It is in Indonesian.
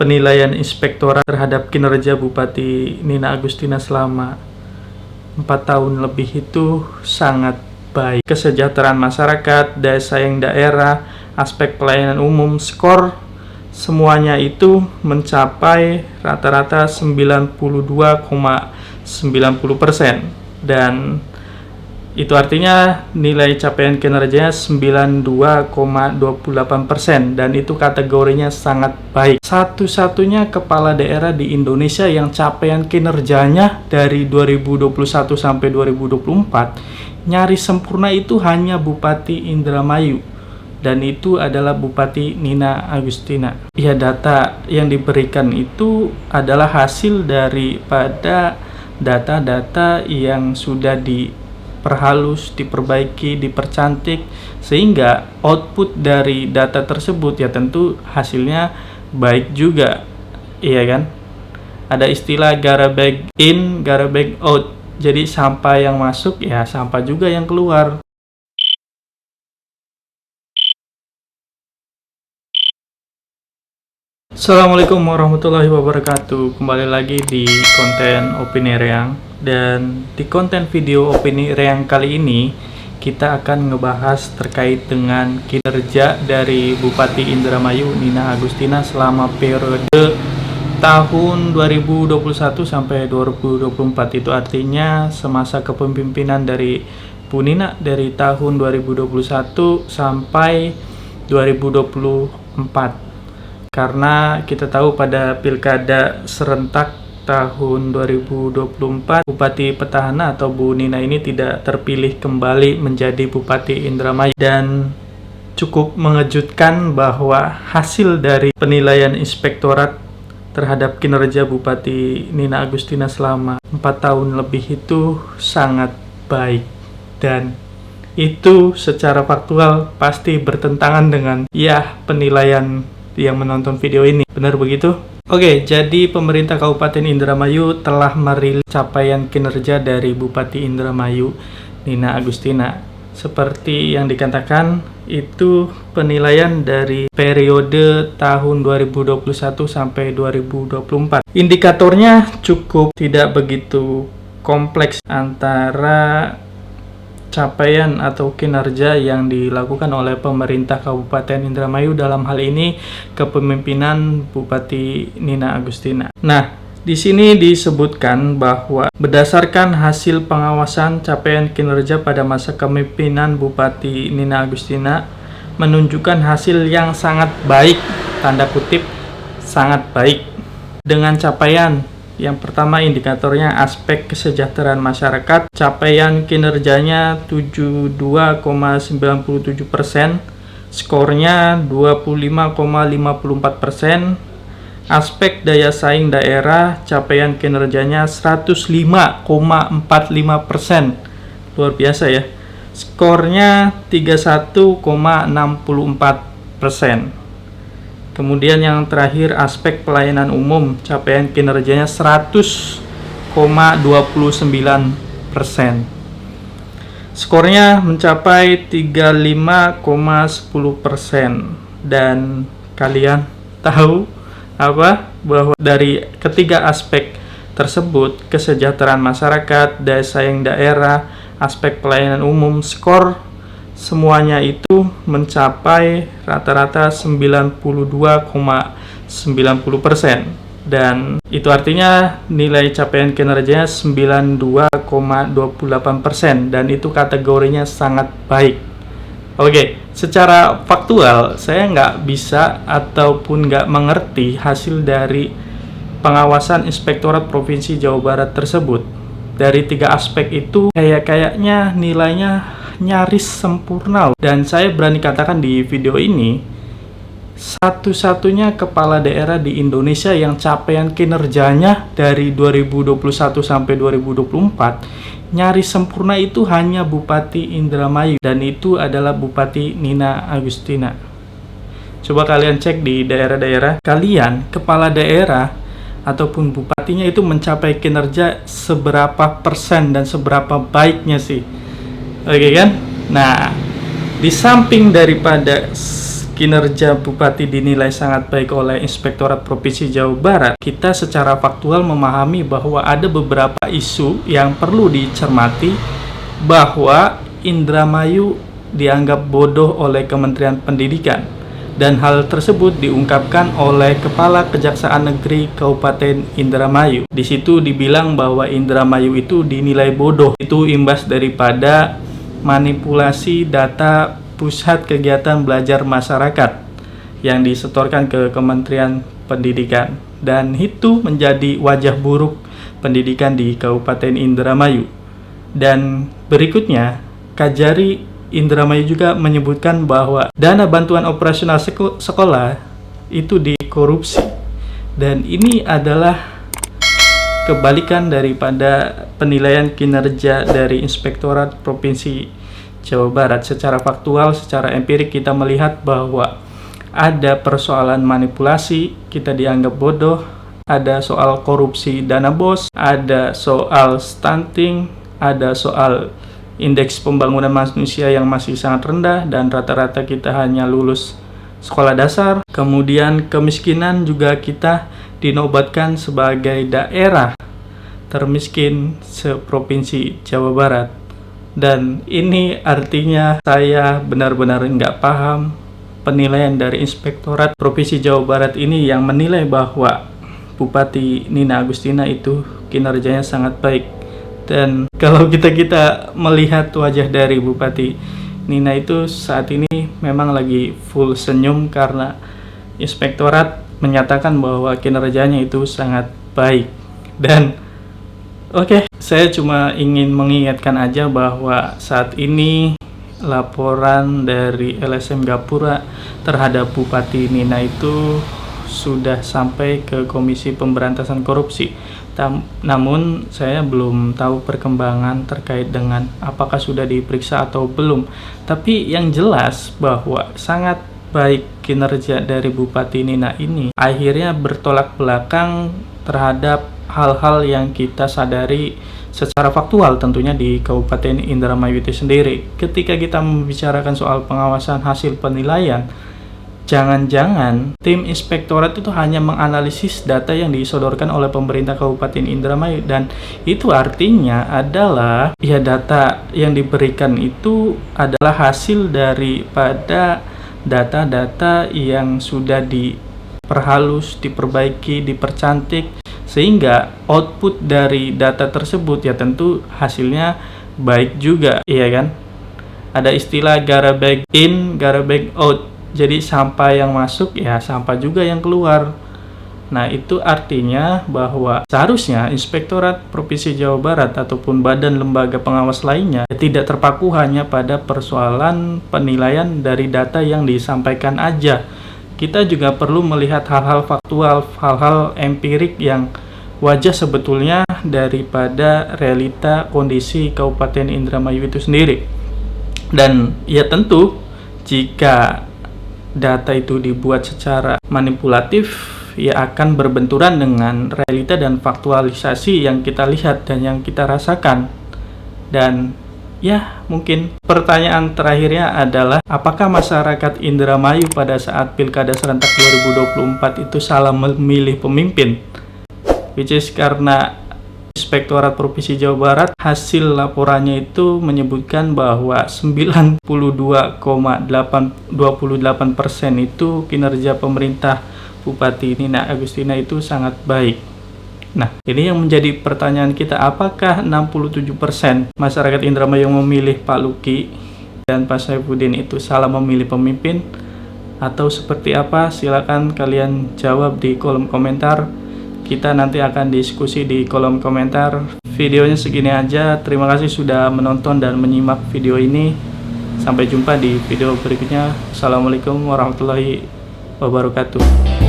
penilaian inspektorat terhadap kinerja Bupati Nina Agustina selama 4 tahun lebih itu sangat baik. Kesejahteraan masyarakat, daya saing daerah, aspek pelayanan umum, skor semuanya itu mencapai rata-rata 92,90%, dan itu artinya nilai capaian kinerjanya 92,28%, dan itu kategorinya sangat baik. Satu-satunya kepala daerah di Indonesia yang capaian kinerjanya dari 2021 sampai 2024 nyaris sempurna itu hanya Bupati Indramayu, dan itu adalah Bupati Nina Agustina. Ya, data yang diberikan itu adalah hasil daripada data-data yang sudah diperhalus, diperbaiki, dipercantik, sehingga output dari data tersebut ya tentu hasilnya baik juga, iya kan? Ada istilah garbage in, garbage out. Jadi sampah yang masuk ya sampah juga yang keluar. Assalamualaikum warahmatullahi wabarakatuh. Kembali lagi di konten Opini Reang. Dan di konten video Opini Reang kali ini kita akan ngebahas terkait dengan kinerja dari Bupati Indramayu Nina Agustina selama periode tahun 2021 sampai 2024. Itu artinya semasa kepemimpinan dari Bu Nina dari tahun 2021 sampai 2024. Karena kita tahu pada pilkada serentak tahun 2024, Bupati Petahana atau Bu Nina ini tidak terpilih kembali menjadi Bupati Indramayu. Dan cukup mengejutkan bahwa hasil dari penilaian inspektorat terhadap kinerja Bupati Nina Agustina selama 4 tahun lebih itu sangat baik. Dan itu secara faktual pasti bertentangan dengan penilaian yang menonton video ini. Benar begitu? Oke, jadi pemerintah Kabupaten Indramayu telah merilis capaian kinerja dari Bupati Indramayu Nina Agustina. Seperti yang dikatakan, itu penilaian dari periode tahun 2021 sampai 2024. Indikatornya cukup tidak begitu kompleks antara capaian atau kinerja yang dilakukan oleh pemerintah Kabupaten Indramayu, dalam hal ini kepemimpinan Bupati Nina Agustina. Nah, di sini disebutkan bahwa berdasarkan hasil pengawasan capaian kinerja pada masa kepemimpinan Bupati Nina Agustina menunjukkan hasil yang sangat baik, tanda kutip sangat baik, dengan capaian yang pertama indikatornya aspek kesejahteraan masyarakat, capaian kinerjanya 72,97%, skornya 25,54%, aspek daya saing daerah, capaian kinerjanya 105,45%, luar biasa ya, skornya 31,64%. Kemudian yang terakhir aspek pelayanan umum, capaian kinerjanya 100,29%. Skornya mencapai 35,10%. Dan kalian tahu bahwa dari ketiga aspek tersebut, kesejahteraan masyarakat, daya saing daerah, aspek pelayanan umum, skor semuanya itu mencapai rata-rata 92,90%, dan itu artinya nilai capaian kinerjanya 92,28%, dan itu kategorinya sangat baik. Oke, secara faktual saya nggak bisa ataupun nggak mengerti hasil dari pengawasan Inspektorat Provinsi Jawa Barat tersebut. Dari tiga aspek itu kayaknya nilainya nyaris sempurna, dan saya berani katakan di video ini satu-satunya kepala daerah di Indonesia yang capaian kinerjanya dari 2021 sampai 2024 nyaris sempurna itu hanya Bupati Indramayu, dan itu adalah Bupati Nina Agustina. Coba kalian cek di daerah-daerah kalian, kepala daerah ataupun bupatinya itu mencapai kinerja seberapa persen dan seberapa baiknya sih. Oke kan? Nah, di samping daripada kinerja Bupati dinilai sangat baik oleh Inspektorat Provinsi Jawa Barat, kita secara faktual memahami bahwa ada beberapa isu yang perlu dicermati, bahwa Indramayu dianggap bodoh oleh Kementerian Pendidikan, dan hal tersebut diungkapkan oleh Kepala Kejaksaan Negeri Kabupaten Indramayu. Di situ dibilang bahwa Indramayu itu dinilai bodoh. Itu imbas daripada manipulasi data pusat kegiatan belajar masyarakat yang disetorkan ke Kementerian Pendidikan, dan itu menjadi wajah buruk pendidikan di Kabupaten Indramayu. Dan berikutnya, Kajari Indramayu juga menyebutkan bahwa dana bantuan operasional sekolah itu dikorupsi, dan ini adalah kebalikan daripada penilaian kinerja dari Inspektorat Provinsi Jawa Barat. Secara faktual, secara empirik kita melihat bahwa ada persoalan manipulasi, kita dianggap bodoh, ada soal korupsi dana BOS, ada soal stunting, ada soal indeks pembangunan manusia yang masih sangat rendah dan rata-rata kita hanya lulus sekolah dasar. Kemudian kemiskinan juga kita dinobatkan sebagai daerah termiskin seprovinsi Jawa Barat. Dan ini artinya saya benar-benar nggak paham penilaian dari Inspektorat Provinsi Jawa Barat ini yang menilai bahwa Bupati Nina Agustina itu kinerjanya sangat baik. Dan kalau kita melihat wajah dari Bupati Nina itu saat ini memang lagi full senyum karena Inspektorat menyatakan bahwa kinerjanya itu sangat baik. Dan oke, saya cuma ingin mengingatkan aja bahwa saat ini laporan dari LSM Gapura terhadap Bupati Nina itu sudah sampai ke Komisi Pemberantasan Korupsi. Namun saya belum tahu perkembangan terkait dengan apakah sudah diperiksa atau belum. Tapi yang jelas bahwa sangat baik kinerja dari Bupati Nina ini akhirnya bertolak belakang terhadap hal-hal yang kita sadari secara faktual tentunya di Kabupaten Indramayu itu sendiri. Ketika kita membicarakan soal pengawasan hasil penilaian, jangan-jangan tim inspektorat itu hanya menganalisis data yang disodorkan oleh pemerintah Kabupaten Indramayu, dan itu artinya adalah ya data yang diberikan itu adalah hasil daripada data-data yang sudah diperhalus, diperbaiki, dipercantik, sehingga output dari data tersebut ya tentu hasilnya baik juga, iya kan? Ada istilah garbage in, garbage out. Jadi sampah yang masuk ya sampah juga yang keluar. Nah, itu artinya bahwa seharusnya Inspektorat Provinsi Jawa Barat ataupun badan lembaga pengawas lainnya tidak terpaku hanya pada persoalan penilaian dari data yang disampaikan aja. Kita juga perlu melihat hal-hal faktual, hal-hal empirik yang wajah sebetulnya daripada realita kondisi Kabupaten Indramayu itu sendiri. Dan ya tentu jika data itu dibuat secara manipulatif, ya akan berbenturan dengan realita dan faktualisasi yang kita lihat dan yang kita rasakan. Dan ya mungkin pertanyaan terakhirnya adalah apakah masyarakat Indramayu pada saat Pilkada serentak 2024 itu salah memilih pemimpin? Which is karena Inspektorat Provinsi Jawa Barat hasil laporannya itu menyebutkan bahwa 92,28% itu kinerja pemerintah Bupati Nina Agustina itu sangat baik. Nah, ini yang menjadi pertanyaan kita, apakah 67% masyarakat Indramayu yang memilih Pak Luki dan Pak Saifuddin itu salah memilih pemimpin atau seperti apa? Silakan kalian jawab di kolom komentar. Kita nanti akan diskusi di kolom komentar. Videonya segini aja. Terima kasih sudah menonton dan menyimak video ini. Sampai jumpa di video berikutnya. Assalamualaikum warahmatullahi wabarakatuh.